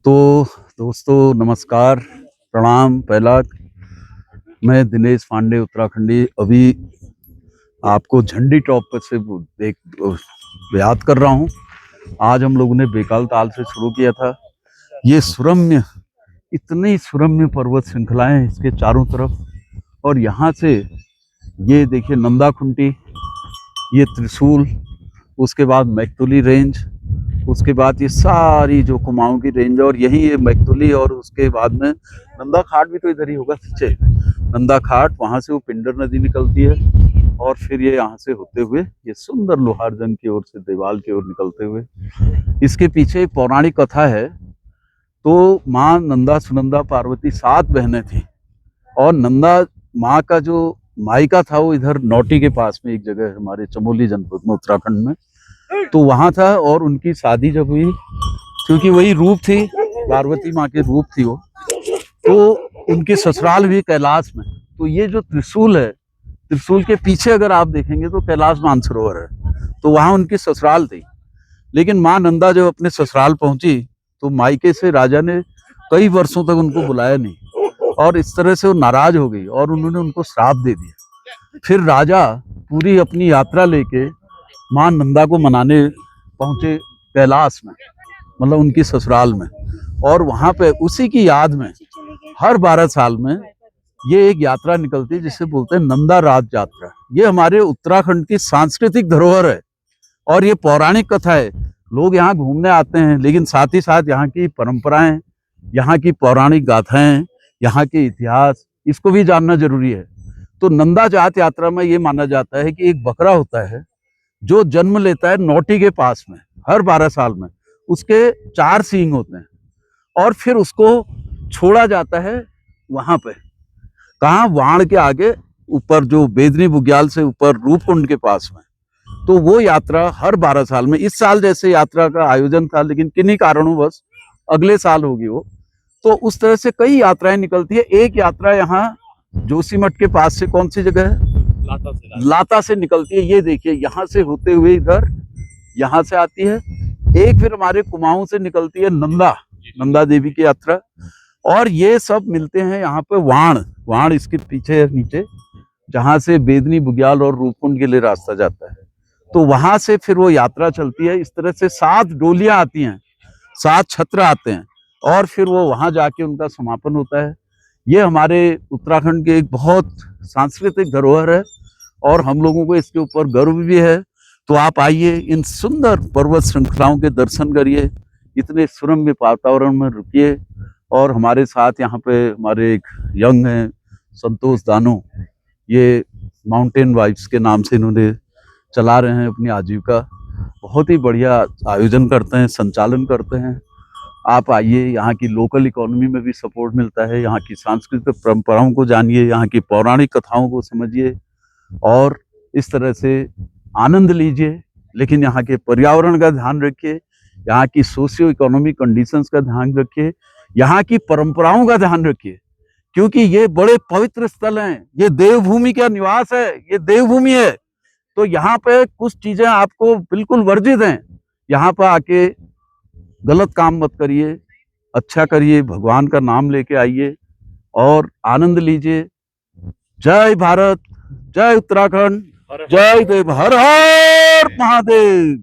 तो दोस्तों नमस्कार, प्रणाम। पहला मैं दिनेश पांडे उत्तराखंडी अभी आपको झंडी टॉप पर से याद कर रहा हूँ। आज हम लोगों ने बेकाल ताल से शुरू किया था। ये सुरम्य, इतनी सुरम्य पर्वत श्रृंखलाएं हैं इसके चारों तरफ। और यहाँ से ये देखिए नंदा खुंटी, ये त्रिशूल, उसके बाद मैकतुली रेंज, उसके बाद ये सारी जो कुमाऊं की रेंज, और यही ये मैकतुली, और उसके बाद में नंदा खाट भी तो इधर ही होगा पीछे। नंदा खाट, वहां से वो पिंडर नदी निकलती है और फिर ये यहाँ से होते हुए ये सुंदर लोहारजंग की ओर से देवाल की ओर निकलते हुए। इसके पीछे एक पौराणिक कथा है। तो माँ नंदा सुनंदा पार्वती 7 बहनें थी, और नंदा माँ का जो मायका था वो इधर नौटी के पास में एक जगह है हमारे चमोली जनपद में उत्तराखंड में। तो वहां था, और उनकी शादी जब हुई, क्योंकि वही रूप थी, पार्वती माँ के रूप थी वो, तो उनकी ससुराल भी कैलाश में। तो ये जो त्रिशूल है, त्रिशूल के पीछे अगर आप देखेंगे तो कैलाश मानसरोवर है, तो वहां उनकी ससुराल थी। लेकिन माँ नंदा जब अपने ससुराल पहुंची तो मायके से राजा ने कई वर्षों तक उनको बुलाया नहीं, और इस तरह से वो नाराज हो गई और उन्होंने उनको श्राप दे दिया। फिर राजा पूरी अपनी यात्रा लेके माँ नंदा को मनाने पहुंचे कैलाश में, मतलब उनकी ससुराल में। और वहां पे उसी की याद में हर 12 साल में ये एक यात्रा निकलती है जिसे बोलते हैं नंदा राज यात्रा। ये हमारे उत्तराखंड की सांस्कृतिक धरोहर है और ये पौराणिक कथा है। लोग यहाँ घूमने आते हैं, लेकिन साथ ही साथ यहाँ की परंपराएं, यहाँ की पौराणिक गाथाएं, यहाँ के इतिहास, इसको भी जानना जरूरी है। तो नंदा जात यात्रा में ये माना जाता है कि एक बकरा होता है जो जन्म लेता है नौटी के पास में हर 12 साल में। उसके 4 सींग होते हैं, और फिर उसको छोड़ा जाता है वहां पे, कहाँ, वाण के आगे ऊपर, जो बेदनी बुग्याल से ऊपर रूपकुंड के पास में। तो वो यात्रा हर 12 साल में, इस साल जैसे यात्रा का आयोजन था, लेकिन किन्हीं कारणों बस अगले साल होगी वो। तो उस तरह से कई यात्राएं निकलती है। एक यात्रा यहाँ जोशीमठ के पास से, कौन सी जगह है, लाता से निकलती है। ये देखिए यहाँ से होते हुए इधर यहाँ से आती है। एक फिर हमारे कुमाऊं से निकलती है नंदा देवी की यात्रा। और ये सब मिलते हैं यहाँ पे वाण इसके पीछे है नीचे, जहाँ से बेदनी बुग्याल और रूपकुंड के लिए रास्ता जाता है। तो वहां से फिर वो यात्रा चलती है। इस तरह से 7 डोलियां आती हैं, 7 छत्र आते हैं, और फिर वो वहां जाके उनका समापन होता है। ये हमारे उत्तराखंड के एक बहुत सांस्कृतिक धरोहर है, और हम लोगों को इसके ऊपर गर्व भी है। तो आप आइए, इन सुंदर पर्वत श्रृंखलाओं के दर्शन करिए, इतने सुरम्य वातावरण में रुकिए। और हमारे साथ यहाँ पे हमारे एक यंग हैं, संतोष दानू, ये माउंटेन वाइब्स के नाम से इन्होंने चला रहे हैं अपनी आजीविका। बहुत ही बढ़िया आयोजन करते हैं, संचालन करते हैं। आप आइए, यहाँ की लोकल इकोनॉमी में भी सपोर्ट मिलता है। यहाँ की सांस्कृतिक परंपराओं को जानिए, यहाँ की पौराणिक कथाओं को समझिए, और इस तरह से आनंद लीजिए। लेकिन यहाँ के पर्यावरण का ध्यान रखिए, यहाँ की सोशियो इकोनॉमिक कंडीशंस का ध्यान रखिए, यहाँ की परंपराओं का ध्यान रखिए, क्योंकि ये बड़े पवित्र स्थल हैं। ये देवभूमि का निवास है, ये देवभूमि है। तो यहाँ पे कुछ चीजें आपको बिल्कुल वर्जित हैं। यहाँ पर आके गलत काम मत करिए, अच्छा करिए, भगवान का नाम लेके आइए और आनंद लीजिए। जय भारत, जय उत्तराखंड, जय देव, हर हर महादेव।